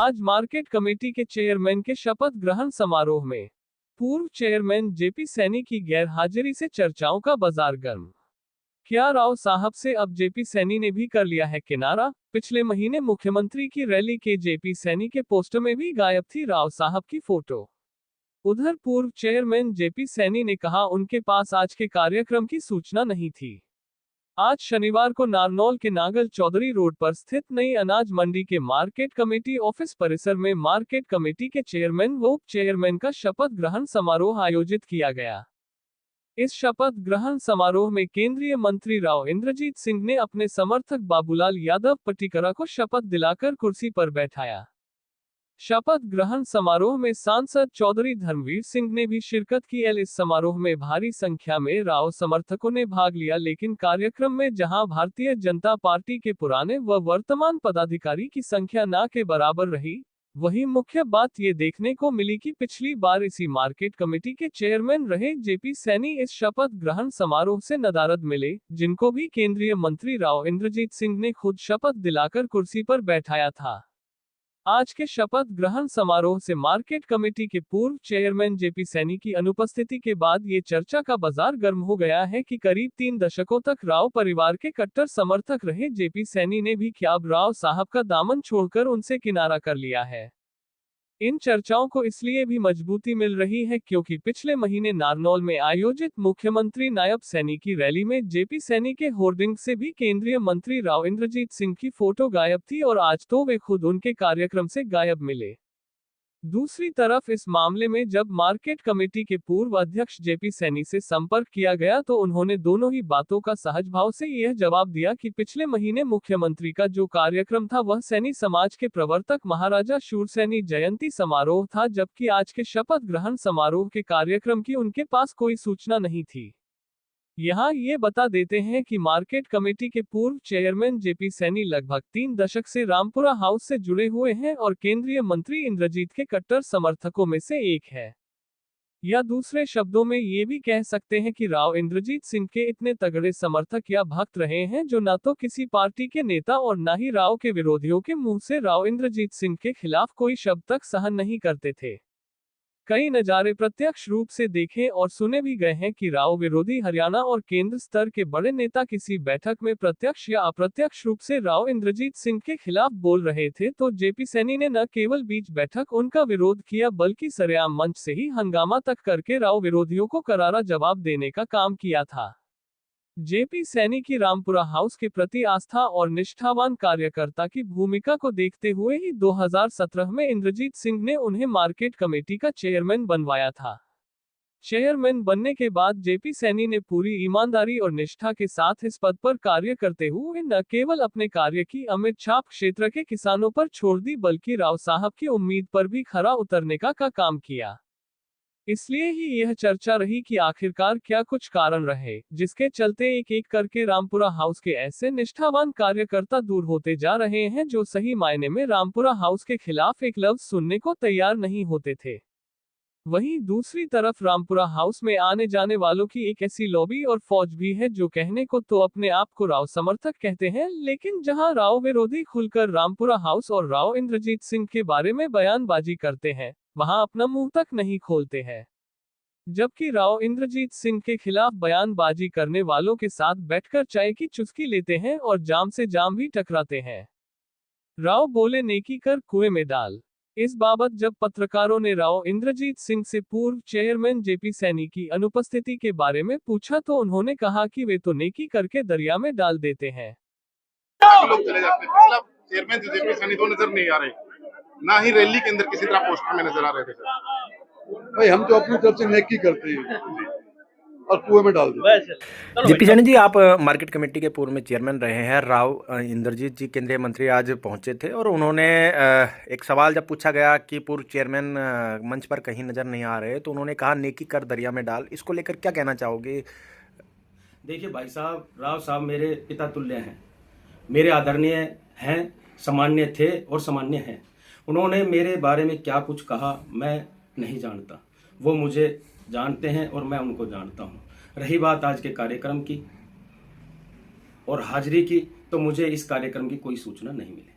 आज market committee के chairman के शपथ ग्रहण समारोह में पूर्व चेयरमैन जेपी सैनी की गैरहाजिरी से चर्चाओं का बाजार गर्म। क्या राव साहब से अब जेपी सैनी ने भी कर लिया है किनारा? पिछले महीने मुख्यमंत्री की रैली के जेपी सैनी के पोस्टर में भी गायब थी राव साहब की फोटो। उधर पूर्व चेयरमैन जेपी सैनी ने कहा उनके पास आज के कार्यक्रम की सूचना नहीं थी। आज शनिवार को नारनौल के नागल चौधरी रोड पर स्थित नई अनाज मंडी के मार्केट कमेटी ऑफिस परिसर में मार्केट कमेटी के चेयरमैन व उप चेयरमैन का शपथ ग्रहण समारोह आयोजित किया गया। इस शपथ ग्रहण समारोह में केंद्रीय मंत्री राव इंद्रजीत सिंह ने अपने समर्थक बाबूलाल यादव पटिकरा को शपथ दिलाकर कुर्सी पर बैठाया। शपथ ग्रहण समारोह में सांसद चौधरी धर्मवीर सिंह ने भी शिरकत की। इस समारोह में भारी संख्या में राव समर्थकों ने भाग लिया, लेकिन कार्यक्रम में जहां भारतीय जनता पार्टी के पुराने व वर्तमान पदाधिकारी की संख्या ना के बराबर रही, वहीं मुख्य बात ये देखने को मिली कि पिछली बार इसी मार्केट कमेटी के चेयरमैन रहे जेपी सैनी इस शपथ ग्रहण समारोह से नदारद मिले, जिनको भी केंद्रीय मंत्री राव इंद्रजीत सिंह ने खुद शपथ दिलाकर कुर्सी पर बैठाया था। आज के शपथ ग्रहण समारोह से मार्केट कमेटी के पूर्व चेयरमैन जेपी सैनी की अनुपस्थिति के बाद ये चर्चा का बाजार गर्म हो गया है कि करीब 3 दशकों तक राव परिवार के कट्टर समर्थक रहे जेपी सैनी ने भी क्या अब राव साहब का दामन छोड़कर उनसे किनारा कर लिया है। इन चर्चाओं को इसलिए भी मजबूती मिल रही है क्योंकि पिछले महीने नारनौल में आयोजित मुख्यमंत्री नायब सैनी की रैली में जेपी सैनी के होर्डिंग से भी केंद्रीय मंत्री राव इंद्रजीत सिंह की फोटो गायब थी और आज तो वे खुद उनके कार्यक्रम से गायब मिले। दूसरी तरफ इस मामले में जब मार्केट कमेटी के पूर्व अध्यक्ष जेपी सैनी से संपर्क किया गया तो उन्होंने दोनों ही बातों का सहज भाव से यह जवाब दिया कि पिछले महीने मुख्यमंत्री का जो कार्यक्रम था वह सैनी समाज के प्रवर्तक महाराजा शूरसैनी जयंती समारोह था, जबकि आज के शपथ ग्रहण समारोह के कार्यक्रम की उनके पास कोई सूचना नहीं थी। यहाँ ये बता देते हैं कि मार्केट कमेटी के पूर्व चेयरमैन जेपी सैनी लगभग 3 दशक से रामपुरा हाउस से जुड़े हुए हैं और केंद्रीय मंत्री इंद्रजीत के कट्टर समर्थकों में से एक है। या दूसरे शब्दों में ये भी कह सकते हैं कि राव इंद्रजीत सिंह के इतने तगड़े समर्थक या भक्त रहे हैं जो ना तो किसी पार्टी के नेता और ना ही राव के विरोधियों के मुंह से राव इंद्रजीत सिंह के खिलाफ कोई शब्द तक सहन नहीं करते थे। कई नज़ारे प्रत्यक्ष रूप से देखे और सुने भी गए हैं कि राव विरोधी हरियाणा और केंद्र स्तर के बड़े नेता किसी बैठक में प्रत्यक्ष या अप्रत्यक्ष रूप से राव इंद्रजीत सिंह के खिलाफ बोल रहे थे तो जेपी सैनी ने न केवल बीच बैठक उनका विरोध किया बल्कि सरेआम मंच से ही हंगामा तक करके राव विरोधियों को करारा जवाब देने का काम किया था। जेपी सैनी की रामपुरा हाउस के प्रति आस्था और निष्ठावान कार्यकर्ता की भूमिका को देखते हुए ही 2017 में इंद्रजीत सिंह ने उन्हें मार्केट कमेटी का चेयरमैन बनवाया था। चेयरमैन बनने के बाद जेपी सैनी ने पूरी ईमानदारी और निष्ठा के साथ इस पद पर कार्य करते हुए न केवल अपने कार्य की अमिट छाप क्षेत्र के किसानों पर छोड़ दी बल्कि राव साहब की उम्मीद पर भी खरा उतरने का काम किया। इसलिए ही यह चर्चा रही कि आखिरकार क्या कुछ कारण रहे जिसके चलते एक एक करके रामपुरा हाउस के ऐसे निष्ठावान कार्यकर्ता दूर होते जा रहे हैं जो सही मायने में रामपुरा हाउस के खिलाफ एक लफ्ज सुनने को तैयार नहीं होते थे। वहीं दूसरी तरफ रामपुरा हाउस में आने जाने वालों की एक ऐसी लॉबी और फौज भी है जो कहने को तो अपने आप को राव समर्थक कहते हैं, लेकिन जहां राव विरोधी खुलकर रामपुरा हाउस और राव इंद्रजीत सिंह के बारे में बयानबाजी करते हैं वहां अपना मुंह तक नहीं खोलते हैं, जबकि राव इंद्रजीत सिंह के खिलाफ बयानबाजी करने वालों के साथ बैठकर चाय की चुस्की लेते हैं और जाम से जाम भी टकराते हैं। राव बोले नेकी कर कुएं में डाल। इस बाबत जब पत्रकारों ने राव इंद्रजीत सिंह से पूर्व चेयरमैन जेपी सैनी की अनुपस्थिति के बारे में पूछा तो उन्होंने कहा कि वे तो नेकी करके दरिया में डाल देते हैं। लोग चले जाते हैं, पिछला चेयरमैन जेपी सैनी तो नजर नहीं आ रहे, ना ही रैली के अंदर किसी तरह पोस्टर में नजर आ रहे थे सर। भाई हम तो अपनी तरफ से नेकी करते हैं और कुएं में डाल देते। जेपी सैनी जी, आप मार्केट कमेटी के पूर्व में चेयरमैन रहे हैं। राव इंद्रजीत जी केंद्रीय मंत्री आज पहुंचे थे और उन्होंने एक सवाल जब पूछा गया कि पूर्व चेयरमैन मंच पर कहीं नजर नहीं आ रहे तो उन्होंने कहा नेकी कर दरिया में डाल। इसको लेकर क्या कहना चाहोगे? देखिए भाई साहब, राव साहब मेरे पिता तुल्य हैं, मेरे आदरणीय हैं, सामान्य थे और सामान्य हैं। उन्होंने मेरे बारे में क्या कुछ कहा मैं नहीं जानता, वो मुझे जानते हैं और मैं उनको जानता हूँ। रही बात आज के कार्यक्रम की और हाजिरी की, तो मुझे इस कार्यक्रम की कोई सूचना नहीं मिली।